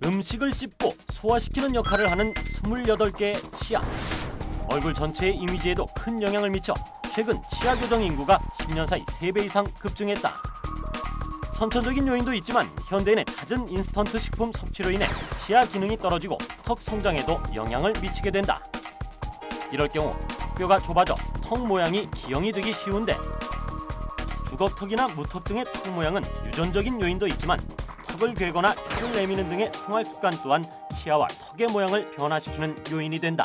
음식을 씹고 소화시키는 역할을 하는 28개의 치아. 얼굴 전체의 이미지에도 큰 영향을 미쳐 최근 치아 교정 인구가 10년 사이 3배 이상 급증했다. 선천적인 요인도 있지만 현대인의 잦은 인스턴트 식품 섭취로 인해 치아 기능이 떨어지고 턱 성장에도 영향을 미치게 된다. 이럴 경우 턱뼈가 좁아져 턱 모양이 기형이 되기 쉬운데 주걱턱이나 무턱 등의 턱 모양은 유전적인 요인도 있지만 턱을 괴거나 혀를 내미는 등의 생활 습관 또한 치아와 턱의 모양을 변화시키는 요인이 된다.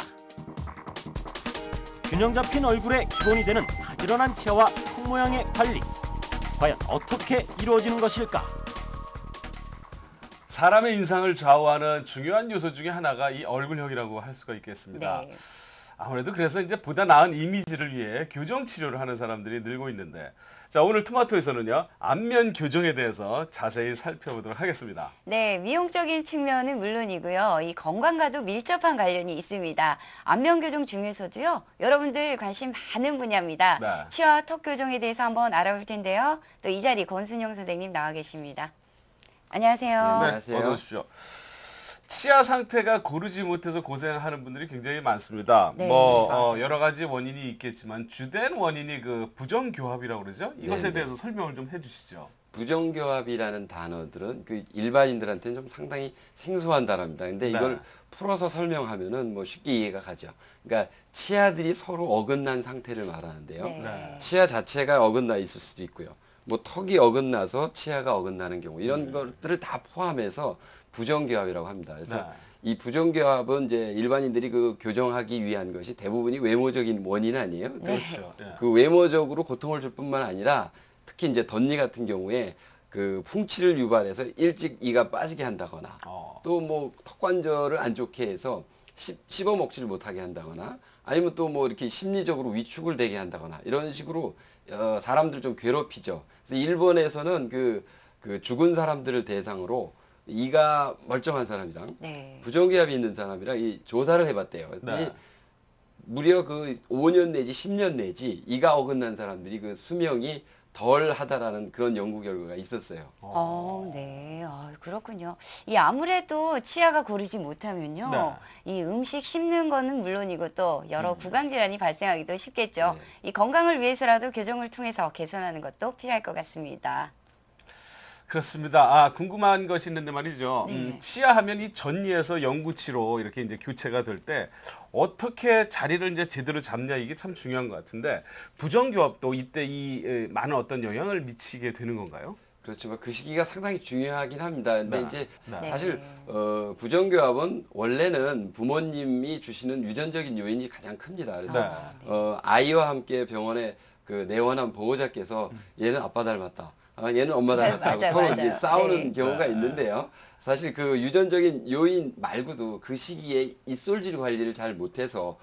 균형 잡힌 얼굴의 기본이 되는 가지런한 치아와 턱 모양의 관리. 과연 어떻게 이루어지는 것일까? 사람의 인상을 좌우하는 중요한 요소 중에 하나가 이 얼굴형이라고 할 수가 있겠습니다. 네. 아무래도 그래서 이제 보다 나은 이미지를 위해 교정 치료를 하는 사람들이 늘고 있는데, 자, 오늘 토마토에서는요, 안면 교정에 대해서 자세히 살펴보도록 하겠습니다. 네, 미용적인 측면은 물론이고요. 이 건강과도 밀접한 관련이 있습니다. 안면 교정 중에서도요, 여러분들 관심 많은 분야입니다. 네. 치아 턱 교정에 대해서 한번 알아볼 텐데요. 또 이 자리 권순영 선생님 나와 계십니다. 안녕하세요. 네, 안녕하세요. 어서 오십시오. 치아 상태가 고르지 못해서 고생하는 분들이 굉장히 많습니다. 네, 뭐 여러 가지 원인이 있겠지만 주된 원인이 그 부정교합이라고 그러죠? 이것에 네네. 대해서 설명을 좀 해주시죠. 부정교합이라는 단어들은 그 일반인들한테는 좀 상당히 생소한 단어입니다. 근데 이걸 네. 풀어서 설명하면은 뭐 쉽게 이해가 가죠. 그러니까 치아들이 서로 어긋난 상태를 말하는데요. 네. 치아 자체가 어긋나 있을 수도 있고요. 뭐 턱이 어긋나서 치아가 어긋나는 경우 이런 것들을 다 포함해서 부정교합이라고 합니다. 그래서 네. 이 부정교합은 이제 일반인들이 그 교정하기 위한 것이 대부분이 외모적인 원인 아니에요. 그렇죠. 네. 그 외모적으로 고통을 줄 뿐만 아니라 특히 이제 덧니 같은 경우에 그 풍치를 유발해서 일찍 이가 빠지게 한다거나 또 뭐 턱관절을 안 좋게 해서 씹어 먹지를 못하게 한다거나 아니면 또 뭐 이렇게 심리적으로 위축을 되게 한다거나 이런 식으로 사람들을 좀 괴롭히죠. 그래서 일본에서는 그 죽은 사람들을 대상으로 이가 멀쩡한 사람이랑 네. 부정교합이 있는 사람이랑 이 조사를 해봤대요. 그랬더니 네. 무려 그 5년 내지 10년 내지 이가 어긋난 사람들이 그 수명이 덜 하다라는 그런 연구 결과가 있었어요. 네. 그렇군요. 이 아무래도 치아가 고르지 못하면요. 네. 이 음식 씹는 거는 물론이고 또 여러 구강 질환이 발생하기도 쉽겠죠. 네. 이 건강을 위해서라도 교정을 통해서 개선하는 것도 필요할 것 같습니다. 그렇습니다. 궁금한 것이 있는데 말이죠. 네. 치아 하면 이 전이에서 영구치로 이렇게 이제 교체가 될 때 어떻게 자리를 이제 제대로 잡냐 이게 참 중요한 것 같은데 부정교합도 이때 이 많은 어떤 영향을 미치게 되는 건가요? 그렇지만 그 시기가 상당히 중요하긴 합니다. 근데 네. 이제 네. 사실 부정교합은 원래는 부모님이 주시는 유전적인 요인이 가장 큽니다. 그래서 아이와 함께 병원에 그 내원한 보호자께서 얘는 아빠 닮았다. 얘는 엄마 닮았다고 맞아요, 서로 맞아요. 이제 싸우는 네. 경우가 있는데요. 사실 그 유전적인 요인 말고도 그 시기에 입솔질 관리를 잘 못해서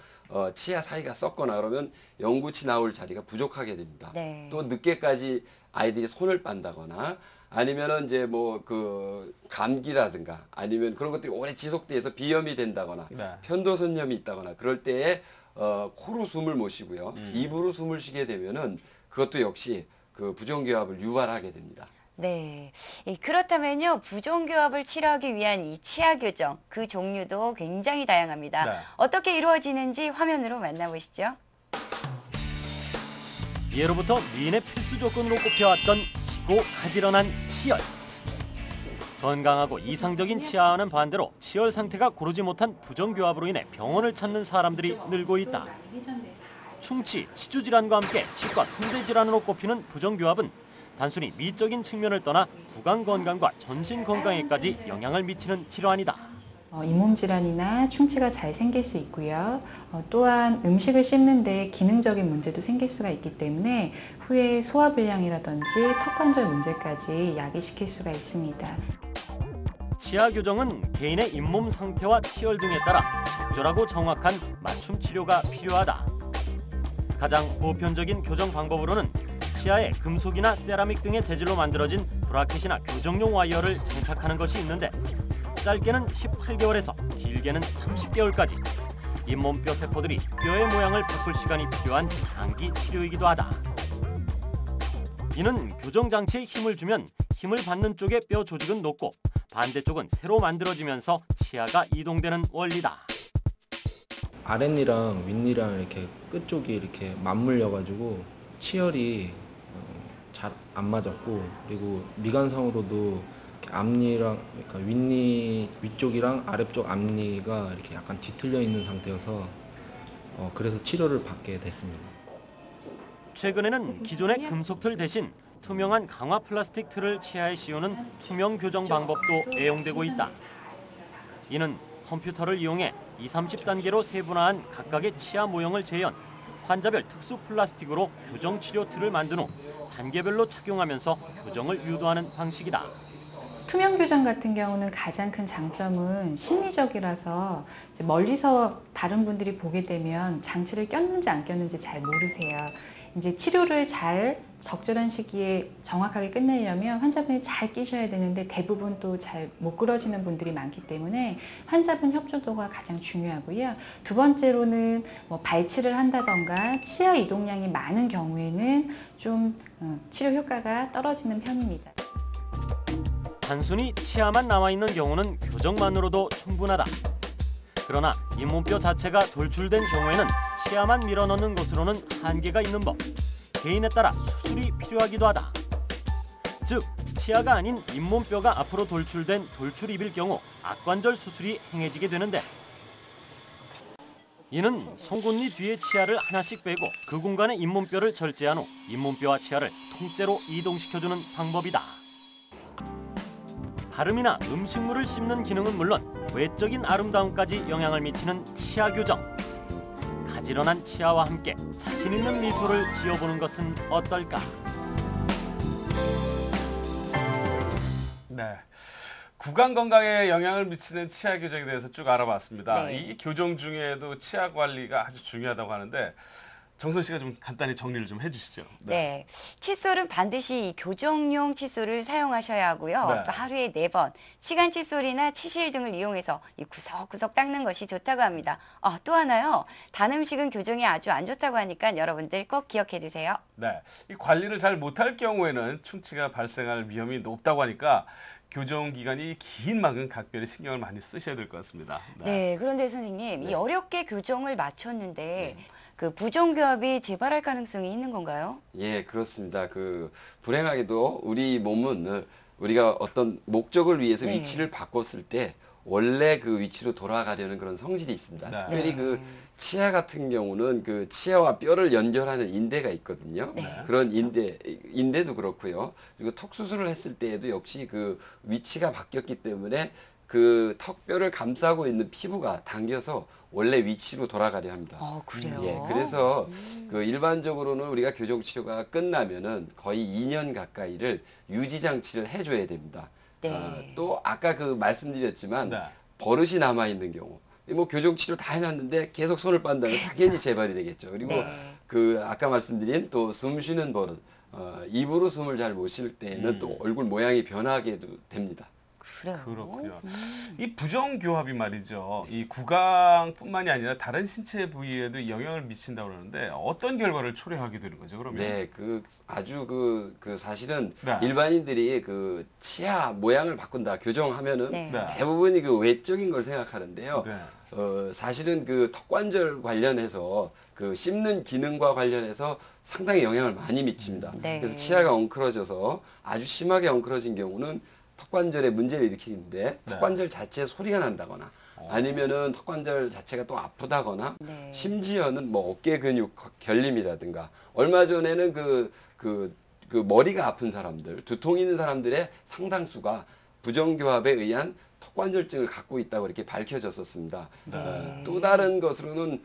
치아 사이가 썩거나 그러면 영구치 나올 자리가 부족하게 됩니다. 네. 또 늦게까지 아이들이 손을 빤다거나 아니면은 이제 뭐 그 감기라든가 아니면 그런 것들이 오래 지속돼서 비염이 된다거나 네. 편도선염이 있다거나 그럴 때에 코로 숨을 못 쉬고요. 입으로 숨을 쉬게 되면은 그것도 역시 그 부정교합을 유발하게 됩니다. 네. 그렇다면요, 부정교합을 치료하기 위한 이 치아 교정, 그 종류도 굉장히 다양합니다. 네. 어떻게 이루어지는지 화면으로 만나보시죠. 예로부터 미인의 필수 조건으로 꼽혀왔던 희고 가지런한 치열. 건강하고 이상적인 치아와는 반대로 치열 상태가 고르지 못한 부정교합으로 인해 병원을 찾는 사람들이 늘고 있다. 충치, 치주 질환과 함께 치과 3대 질환으로 꼽히는 부정교합은 단순히 미적인 측면을 떠나 구강 건강과 전신 건강에까지 영향을 미치는 질환이다. 잇몸 질환이나 충치가 잘 생길 수 있고요. 또한 음식을 씹는데 기능적인 문제도 생길 수가 있기 때문에 후에 소화불량이라든지 턱관절 문제까지 야기시킬 수가 있습니다. 치아 교정은 개인의 잇몸 상태와 치열 등에 따라 적절하고 정확한 맞춤 치료가 필요하다. 가장 보편적인 교정 방법으로는 치아에 금속이나 세라믹 등의 재질로 만들어진 브라켓이나 교정용 와이어를 장착하는 것이 있는데 짧게는 18개월에서 길게는 30개월까지 잇몸뼈 세포들이 뼈의 모양을 바꿀 시간이 필요한 장기 치료이기도 하다. 이는 교정 장치에 힘을 주면 힘을 받는 쪽의 뼈 조직은 높고 반대쪽은 새로 만들어지면서 치아가 이동되는 원리다. 아랫니랑 윗니랑 이렇게 끝쪽이 이렇게 맞물려가지고 치열이 잘 안 맞았고, 그리고 미간상으로도 이렇게 앞니랑 그러니까 윗니 위쪽이랑 아래쪽 앞니가 이렇게 약간 뒤틀려 있는 상태여서 그래서 치료를 받게 됐습니다. 최근에는 기존의 금속틀 대신 투명한 강화 플라스틱 틀을 치아에 씌우는 투명 교정 방법도 애용되고 있다. 이는 컴퓨터를 이용해 20-30단계로 세분화한 각각의 치아 모형을 재현, 환자별 특수 플라스틱으로 교정 치료 틀을 만든 후 단계별로 착용하면서 교정을 유도하는 방식이다. 투명 교정 같은 경우는 가장 큰 장점은 심리적이라서 이제 멀리서 다른 분들이 보게 되면 장치를 꼈는지 안 꼈는지 잘 모르세요. 이제 치료를 잘 적절한 시기에 정확하게 끝내려면 환자분이 잘 끼셔야 되는데 대부분 또 잘 못 그러시는 분들이 많기 때문에 환자분 협조도가 가장 중요하고요. 두 번째로는 뭐 발치를 한다던가 치아 이동량이 많은 경우에는 좀 치료 효과가 떨어지는 편입니다. 단순히 치아만 남아있는 경우는 교정만으로도 충분하다. 그러나 잇몸뼈 자체가 돌출된 경우에는 치아만 밀어넣는 것으로는 한계가 있는 법. 개인에 따라 수술이 필요하기도 하다. 즉, 치아가 아닌 잇몸뼈가 앞으로 돌출된 돌출입일 경우 악관절 수술이 행해지게 되는데, 이는 송곳니 뒤에 치아를 하나씩 빼고 그 공간에 잇몸뼈를 절제한 후 잇몸뼈와 치아를 통째로 이동시켜주는 방법이다. 발음이나 음식물을 씹는 기능은 물론 외적인 아름다움까지 영향을 미치는 치아 교정. 가지런한 치아와 함께 자신 있는 미소를 지어보는 것은 어떨까? 네. 구강 건강에 영향을 미치는 치아 교정에 대해서 쭉 알아봤습니다. 네. 이 교정 중에도 치아 관리가 아주 중요하다고 하는데 정선 씨가 좀 간단히 정리를 좀 해주시죠. 네. 칫솔은 반드시 이 교정용 칫솔을 사용하셔야 하고요. 네. 또 하루에 4번 시간 칫솔이나 치실 등을 이용해서 이 구석구석 닦는 것이 좋다고 합니다. 또 하나요. 단 음식은 교정에 아주 안 좋다고 하니까 여러분들 꼭 기억해 두세요. 네. 이 관리를 잘 못할 경우에는 충치가 발생할 위험이 높다고 하니까 교정 기간이 긴 만큼 각별히 신경을 많이 쓰셔야 될 것 같습니다. 네. 그런데 선생님, 이 어렵게 교정을 마쳤는데 그 부정교합이 재발할 가능성이 있는 건가요? 예, 그렇습니다. 불행하게도 우리 몸은 우리가 어떤 목적을 위해서 네. 위치를 바꿨을 때 원래 그 위치로 돌아가려는 그런 성질이 있습니다. 네. 특별히 치아 같은 경우는 치아와 뼈를 연결하는 인대가 있거든요. 네. 그런 인대도 그렇고요. 그리고 턱 수술을 했을 때에도 역시 위치가 바뀌었기 때문에 턱뼈를 감싸고 있는 피부가 당겨서 원래 위치로 돌아가려 합니다. 그래요? 예, 그래서 일반적으로는 우리가 교정 치료가 끝나면은 거의 2년 가까이를 유지 장치를 해줘야 됩니다. 네. 또 아까 말씀드렸지만 네. 버릇이 남아 있는 경우, 뭐 교정 치료 다 해놨는데 계속 손을 빤다면 당연히 재발이 되겠죠. 그리고 네. 아까 말씀드린 또 숨 쉬는 버릇, 입으로 숨을 잘 못 쉴 때에는 또 얼굴 모양이 변하게 됩니다. 그래요? 그렇군요. 이 부정교합이 말이죠. 이 구강뿐만이 아니라 다른 신체 부위에도 영향을 미친다고 그러는데 어떤 결과를 초래하게 되는 거죠, 그러면? 네, 아주 사실은 네. 일반인들이 치아 모양을 바꾼다, 교정하면은 네. 네. 대부분이 외적인 걸 생각하는데요. 네. 사실은 턱관절 관련해서 씹는 기능과 관련해서 상당히 영향을 많이 미칩니다. 네. 그래서 치아가 엉클어져서 아주 심하게 엉클어진 경우는 턱관절에 문제를 일으키는데 턱관절 자체에 소리가 난다거나 아니면은 턱관절 자체가 또 아프다거나 네. 심지어는 뭐 어깨 근육 결림이라든가 얼마 전에는 머리가 아픈 사람들, 두통 있는 사람들의 상당수가 부정교합에 의한 턱관절증을 갖고 있다고 이렇게 밝혀졌었습니다. 네. 또 다른 것으로는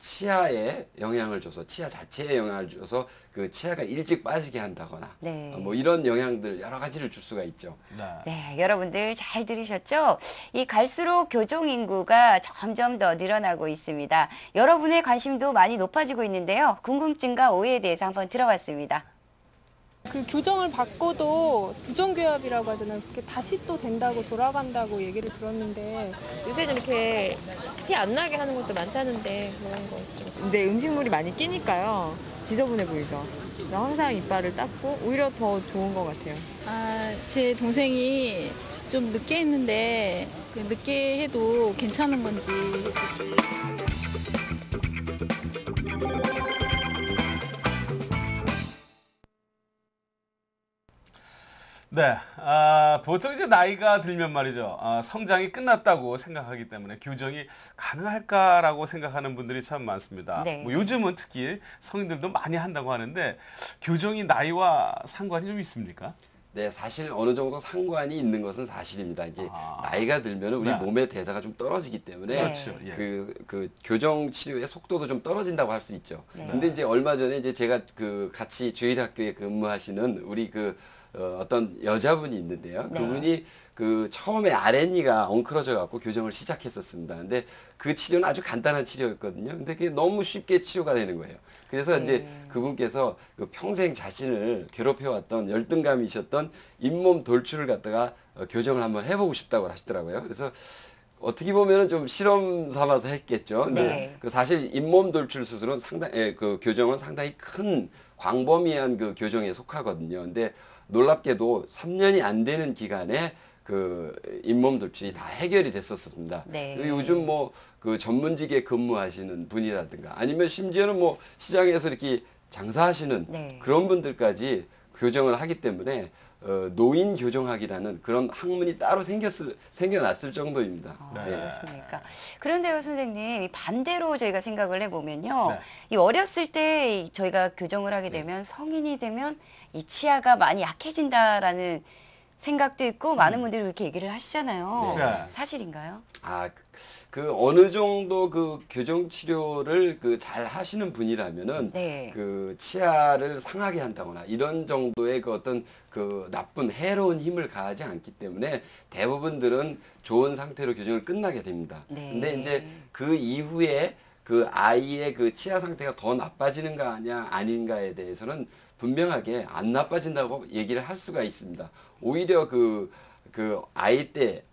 치아에 영향을 줘서 치아 자체에 영향을 줘서 치아가 일찍 빠지게 한다거나 네. 뭐 이런 영향들 여러 가지를 줄 수가 있죠. 네, 여러분들 잘 들으셨죠? 이 갈수록 교정 인구가 점점 더 늘어나고 있습니다. 여러분의 관심도 많이 높아지고 있는데요. 궁금증과 오해에 대해서 한번 들어봤습니다. 교정을 받고도 부정교합이라고 하잖아요. 그게 다시 또 된다고 돌아간다고 얘기를 들었는데 요새는 이렇게 티 안 나게 하는 것도 많다는데 그런 거 좀. 이제 음식물이 많이 끼니까요. 지저분해 보이죠. 항상 이빨을 닦고 오히려 더 좋은 것 같아요. 제 동생이 좀 늦게 했는데 그 늦게 해도 괜찮은 건지. 네, 보통 이제 나이가 들면 말이죠. 성장이 끝났다고 생각하기 때문에 교정이 가능할까라고 생각하는 분들이 참 많습니다. 네. 뭐 요즘은 특히 성인들도 많이 한다고 하는데 교정이 나이와 상관이 좀 있습니까? 네, 사실 어느 정도 상관이 있는 것은 사실입니다. 이제 나이가 들면 우리 몸의 대사가 좀 떨어지기 때문에 그렇죠. 예. 그 교정 치료의 속도도 좀 떨어진다고 할 수 있죠. 네. 근데 이제 얼마 전에 이제 제가 그 같이 주일학교에 근무하시는 우리 어떤 여자분이 있는데요. 네. 그분이 그 처음에 아랫니가 엉클어져 갖고 교정을 시작했었습니다. 근데 그 치료는 아주 간단한 치료였거든요. 근데 그게 너무 쉽게 치료가 되는 거예요. 그래서 이제 그분께서 그 평생 자신을 괴롭혀왔던 열등감이셨던 잇몸 돌출을 갖다가 교정을 한번 해보고 싶다고 하시더라고요. 그래서 어떻게 보면은 좀 실험 삼아서 했겠죠. 근데 네. 그 사실 잇몸 돌출 수술은 그 교정은 상당히 큰 광범위한 그 교정에 속하거든요. 근데 놀랍게도 3년이 안 되는 기간에 그 잇몸 돌출이 다 해결이 됐었습니다. 네. 요즘 뭐 그 전문직에 근무하시는 분이라든가 아니면 심지어는 뭐 시장에서 이렇게 장사하시는 네. 그런 분들까지 교정을 하기 때문에 노인 교정학이라는 그런 학문이 따로 생겨났을 정도입니다. 그렇습니까? 그런데요, 선생님, 이 반대로 저희가 생각을 해보면요. 네. 이 어렸을 때 저희가 교정을 하게 되면 성인이 되면 이 치아가 많이 약해진다라는 생각도 있고 많은 분들이 그렇게 얘기를 하시잖아요. 네. 사실인가요? 그 어느 정도 그 교정 치료를 그 잘 하시는 분이라면은 네. 그 치아를 상하게 한다거나 이런 정도의 그 어떤 그 나쁜 해로운 힘을 가하지 않기 때문에 대부분들은 좋은 상태로 교정을 끝나게 됩니다. 네. 근데 이제 그 이후에 그 아이의 그 치아 상태가 더 나빠지는가 아닌가에 대해서는 분명하게 안 나빠진다고 얘기를 할 수가 있습니다. 오히려 그 아이 때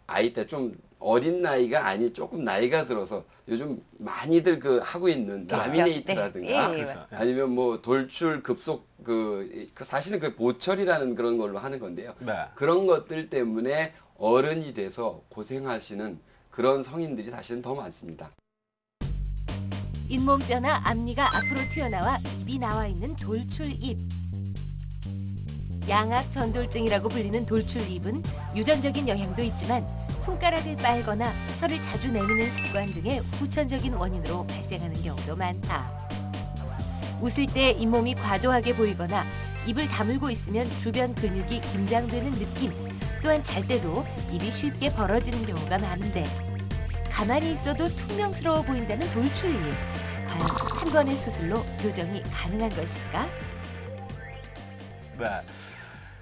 좀 어린 나이가 아니 조금 나이가 들어서 요즘 많이들 그 하고 있는 그렇죠. 라미네이트라든가 네. 그렇죠. 아니면 뭐 돌출 급속 그 사실은 그 보철이라는 그런 걸로 하는 건데요. 네. 그런 것들 때문에 어른이 돼서 고생하시는 그런 성인들이 사실은 더 많습니다. 잇몸뼈나 앞니가 앞으로 튀어나와 입이 나와 있는 돌출입. 양악 전돌증이라고 불리는 돌출입은 유전적인 영향도 있지만 손가락을 빨거나 혀를 자주 내미는 습관 등의 후천적인 원인으로 발생하는 경우도 많다. 웃을 때 잇몸이 과도하게 보이거나 입을 다물고 있으면 주변 근육이 긴장되는 느낌, 또한 잘 때도 입이 쉽게 벌어지는 경우가 많은데 가만히 있어도 퉁명스러워 보인다는 돌출입. 과연 한 번의 수술로 교정이 가능한 것일까? 네.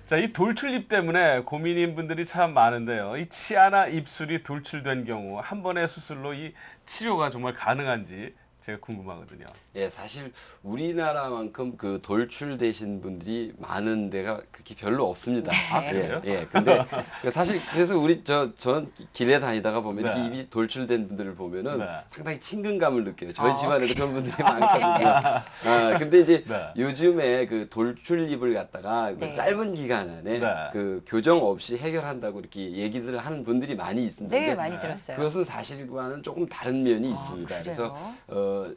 자, 이 돌출입 때문에 고민인 분들이 참 많은데요. 이 치아나 입술이 돌출된 경우 한 번의 수술로 이 치료가 정말 가능한지 제가 궁금하거든요. 예, 사실 우리나라만큼 그 돌출되신 분들이 많은 데가 그렇게 별로 없습니다. 네. 그래요? 예, 근데 사실 그래서 저는 길에 다니다가 보면 네. 입이 돌출된 분들을 보면은 네. 상당히 친근감을 느껴요. 저희 집안에도 그런 분들이 많거든요. 근데 이제 네. 요즘에 그 돌출입을 갖다가 그 네. 짧은 기간 안에 네. 그 교정 없이 해결한다고 이렇게 얘기를 하는 분들이 많이 있습니다. 네, 근데 많이 들었어요. 그것은 사실과는 조금 다른 면이 있습니다. 그래요? 그래서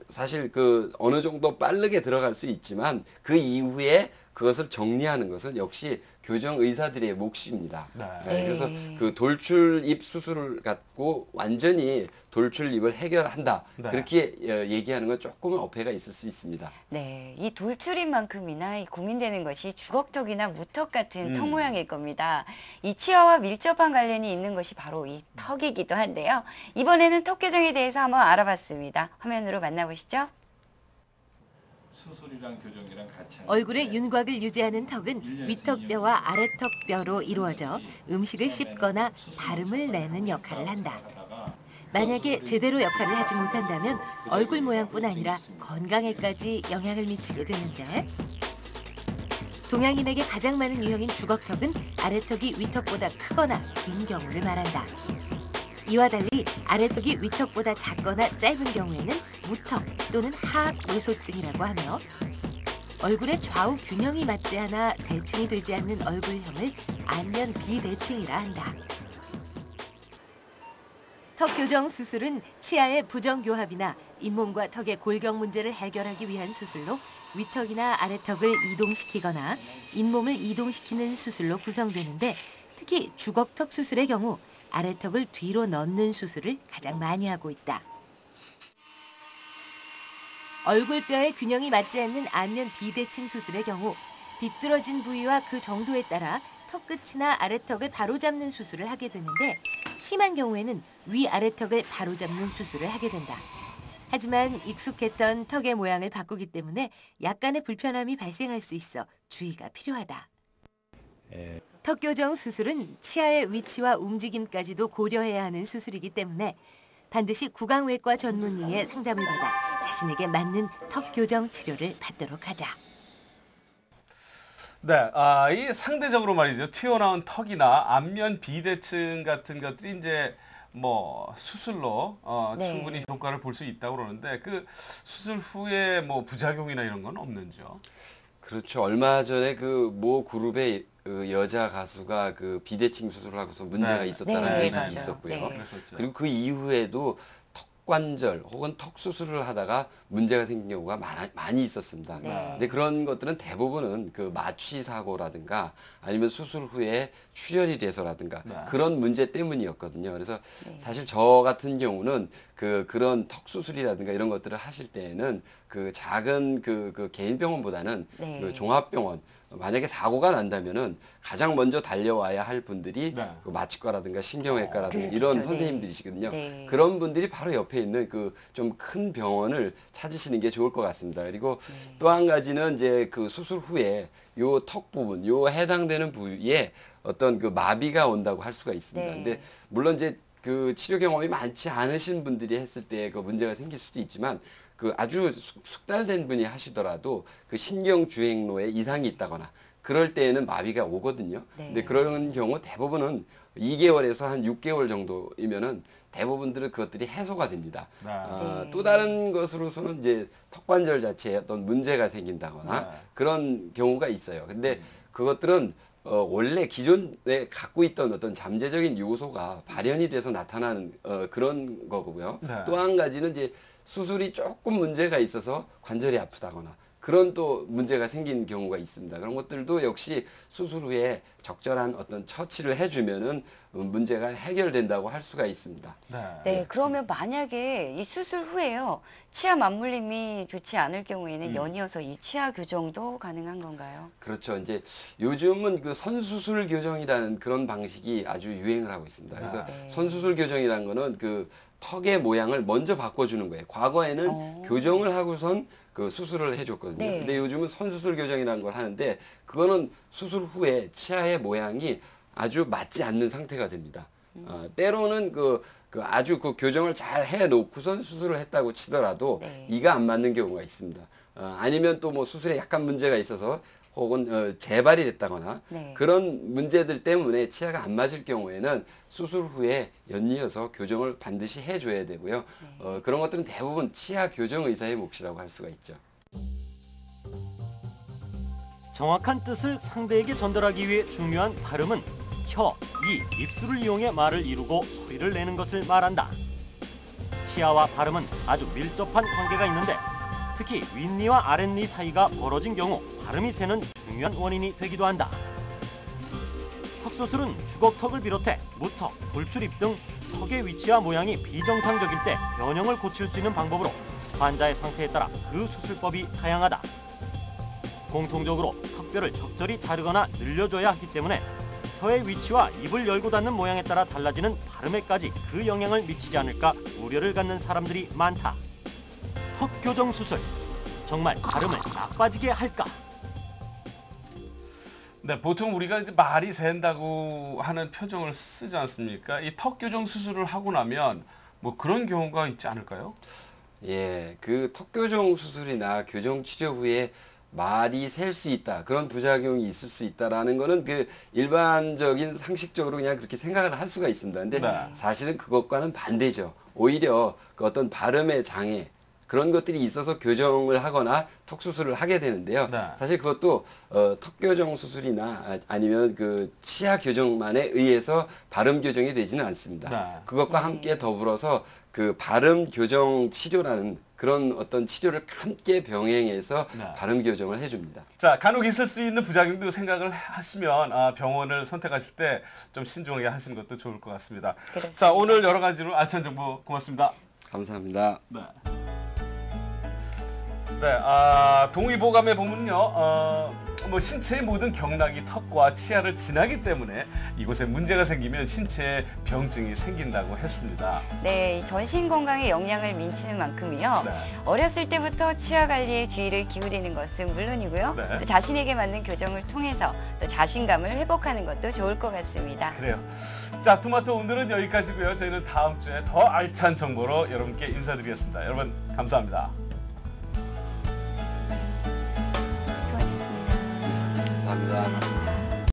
사실 그 어느 정도 빠르게 들어갈 수 있지만 그 이후에 그것을 정리하는 것은 역시 교정 의사들의 몫입니다. 네. 그래서 그 돌출입 수술을 갖고 완전히 돌출입을 해결한다. 네. 그렇게 얘기하는 건 조금은 어폐가 있을 수 있습니다. 네, 이 돌출입만큼이나 고민되는 것이 주걱턱이나 무턱 같은 턱 모양일 겁니다. 이 치아와 밀접한 관련이 있는 것이 바로 이 턱이기도 한데요. 이번에는 턱 교정에 대해서 한번 알아봤습니다. 화면으로 만나보시죠. 수술이랑 교정이랑 같이 얼굴의 윤곽을 유지하는 턱은 위턱뼈와 아래턱뼈로 이루어져 음식을 씹거나 발음을 내는 역할을 한다. 만약에 제대로 역할을 하지 못한다면 얼굴 모양뿐 아니라 건강에까지 영향을 미치게 되는데 동양인에게 가장 많은 유형인 주걱턱은 아래턱이 위턱보다 크거나 긴 경우를 말한다. 이와 달리 아래턱이 위턱보다 작거나 짧은 경우에는 무턱 또는 하악외소증이라고 하며 얼굴의 좌우 균형이 맞지 않아 대칭이 되지 않는 얼굴형을 안면 비대칭이라 한다. 턱 교정 수술은 치아의 부정교합이나 잇몸과 턱의 골격 문제를 해결하기 위한 수술로 위턱이나 아래턱을 이동시키거나 잇몸을 이동시키는 수술로 구성되는데 특히 주걱턱 수술의 경우 아래턱을 뒤로 넣는 수술을 가장 많이 하고 있다. 얼굴뼈의 균형이 맞지 않는 안면 비대칭 수술의 경우 비뚤어진 부위와 그 정도에 따라 턱 끝이나 아래턱을 바로잡는 수술을 하게 되는데 심한 경우에는 위아래턱을 바로잡는 수술을 하게 된다. 하지만 익숙했던 턱의 모양을 바꾸기 때문에 약간의 불편함이 발생할 수 있어 주의가 필요하다. 턱 교정 수술은 치아의 위치와 움직임까지도 고려해야 하는 수술이기 때문에 반드시 구강외과 전문의의 상담을 받아 자신에게 맞는 턱 교정 치료를 받도록 하자. 네, 이 상대적으로 말이죠. 튀어나온 턱이나 안면 비대칭 같은 것들이 이제 뭐 수술로 네. 충분히 효과를 볼 수 있다고 그러는데 그 수술 후에 뭐 부작용이나 이런 건 없는지요? 그렇죠. 얼마 전에 그 모 그룹의 여자 가수가 그 비대칭 수술을 하고서 문제가 네. 있었다는 네, 얘기가 맞아요. 있었고요. 네. 그랬었죠. 그리고 그 이후에도 턱관절 혹은 턱 수술을 하다가 문제가 생긴 경우가 많이 있었습니다. 네. 근데 그런 것들은 대부분은 그 마취 사고라든가 아니면 수술 후에 출혈이 돼서라든가 네. 그런 문제 때문이었거든요. 그래서 네. 사실 저 같은 경우는 그런 턱 수술이라든가 이런 것들을 하실 때에는 그 작은 그 개인 병원보다는 네. 그 종합병원 만약에 사고가 난다면은 가장 먼저 달려와야 할 분들이 네. 그 마취과라든가 신경외과라든가 그렇죠. 이런 네. 선생님들이시거든요. 네. 그런 분들이 바로 옆에 있는 그 좀 큰 병원을 찾으시는 게 좋을 것 같습니다. 그리고 네. 또 한 가지는 이제 그 수술 후에 요 턱 부분, 요 해당되는 부위에 어떤 그 마비가 온다고 할 수가 있습니다. 네. 근데 물론 이제 그 치료 경험이 많지 않으신 분들이 했을 때 그 문제가 생길 수도 있지만 그 아주 숙달된 분이 하시더라도 그 신경 주행로에 이상이 있다거나 그럴 때에는 마비가 오거든요. 네. 근데 그런 경우 대부분은 2개월에서 한 6개월 정도이면은 대부분들은 그것들이 해소가 됩니다. 네. 네. 또 다른 것으로서는 이제 턱관절 자체에 어떤 문제가 생긴다거나 네. 그런 경우가 있어요. 근데 그것들은 원래 기존에 갖고 있던 어떤 잠재적인 요소가 발현이 돼서 나타나는 그런 거고요. 네. 또 한 가지는 이제 수술이 조금 문제가 있어서 관절이 아프다거나 그런 또 문제가 생긴 경우가 있습니다. 그런 것들도 역시 수술 후에 적절한 어떤 처치를 해주면은 문제가 해결된다고 할 수가 있습니다. 네, 그러면 만약에 이 수술 후에요, 치아 맞물림이 좋지 않을 경우에는 연이어서 이 치아 교정도 가능한 건가요? 그렇죠. 이제 요즘은 그 선수술 교정이라는 그런 방식이 아주 유행을 하고 있습니다. 그래서 네. 선수술 교정이라는 거는 그 턱의 모양을 먼저 바꿔주는 거예요. 과거에는 교정을 하고선 그 수술을 해줬거든요. 네. 근데 요즘은 선수술 교정이라는 걸 하는데 그거는 수술 후에 치아의 모양이 아주 맞지 않는 상태가 됩니다. 때로는 아주 그 교정을 잘 해놓고선 수술을 했다고 치더라도 네. 이가 안 맞는 경우가 있습니다. 아니면 또 뭐 수술에 약간 문제가 있어서 혹은 재발이 됐다거나 네. 그런 문제들 때문에 치아가 안 맞을 경우에는 수술 후에 연이어서 교정을 반드시 해줘야 되고요. 네. 그런 것들은 대부분 치아 교정 의사의 몫이라고 할 수가 있죠. 정확한 뜻을 상대에게 전달하기 위해 중요한 발음은 혀, 이, 입술을 이용해 말을 이루고 소리를 내는 것을 말한다. 치아와 발음은 아주 밀접한 관계가 있는데 특히 윗니와 아랫니 사이가 벌어진 경우 발음이 새는 중요한 원인이 되기도 한다. 턱수술은 주걱턱을 비롯해 무턱, 돌출입 등 턱의 위치와 모양이 비정상적일 때 변형을 고칠 수 있는 방법으로 환자의 상태에 따라 그 수술법이 다양하다. 공통적으로 턱뼈를 적절히 자르거나 늘려줘야 하기 때문에 혀의 위치와 입을 열고 닫는 모양에 따라 달라지는 발음에까지 그 영향을 미치지 않을까 우려를 갖는 사람들이 많다. 턱 교정 수술, 정말 발음을 나빠지게 할까? 네, 보통 우리가 이제 말이 샌다고 하는 표정을 쓰지 않습니까? 이 턱 교정 수술을 하고 나면 뭐 그런 경우가 있지 않을까요? 예, 그 턱 교정 수술이나 교정 치료 후에 말이 셀 수 있다. 그런 부작용이 있을 수 있다라는 거는 그 일반적인 상식적으로 그냥 그렇게 생각을 할 수가 있습니다. 근데 네. 사실은 그것과는 반대죠. 오히려 그 어떤 발음의 장애, 그런 것들이 있어서 교정을 하거나 턱 수술을 하게 되는데요. 네. 사실 그것도 턱 교정 수술이나 아니면 그 치아 교정만에 의해서 발음 교정이 되지는 않습니다. 네. 그것과 함께 더불어서 그 발음 교정 치료라는 그런 어떤 치료를 함께 병행해서 네. 발음 교정을 해줍니다. 자, 간혹 있을 수 있는 부작용도 생각을 하시면 병원을 선택하실 때 좀 신중하게 하시는 것도 좋을 것 같습니다. 그렇습니다. 자, 오늘 여러 가지로 알찬 정보 고맙습니다. 감사합니다. 네. 네, 동의보감에 보면요, 뭐 신체의 모든 경락이 턱과 치아를 지나기 때문에 이곳에 문제가 생기면 신체에 병증이 생긴다고 했습니다. 네, 전신 건강에 영향을 미치는 만큼이요. 네. 어렸을 때부터 치아 관리에 주의를 기울이는 것은 물론이고요. 네. 또 자신에게 맞는 교정을 통해서 또 자신감을 회복하는 것도 좋을 것 같습니다. 그래요. 자, 토마토 오늘은 여기까지고요. 저희는 다음 주에 더 알찬 정보로 여러분께 인사드리겠습니다. 여러분 감사합니다.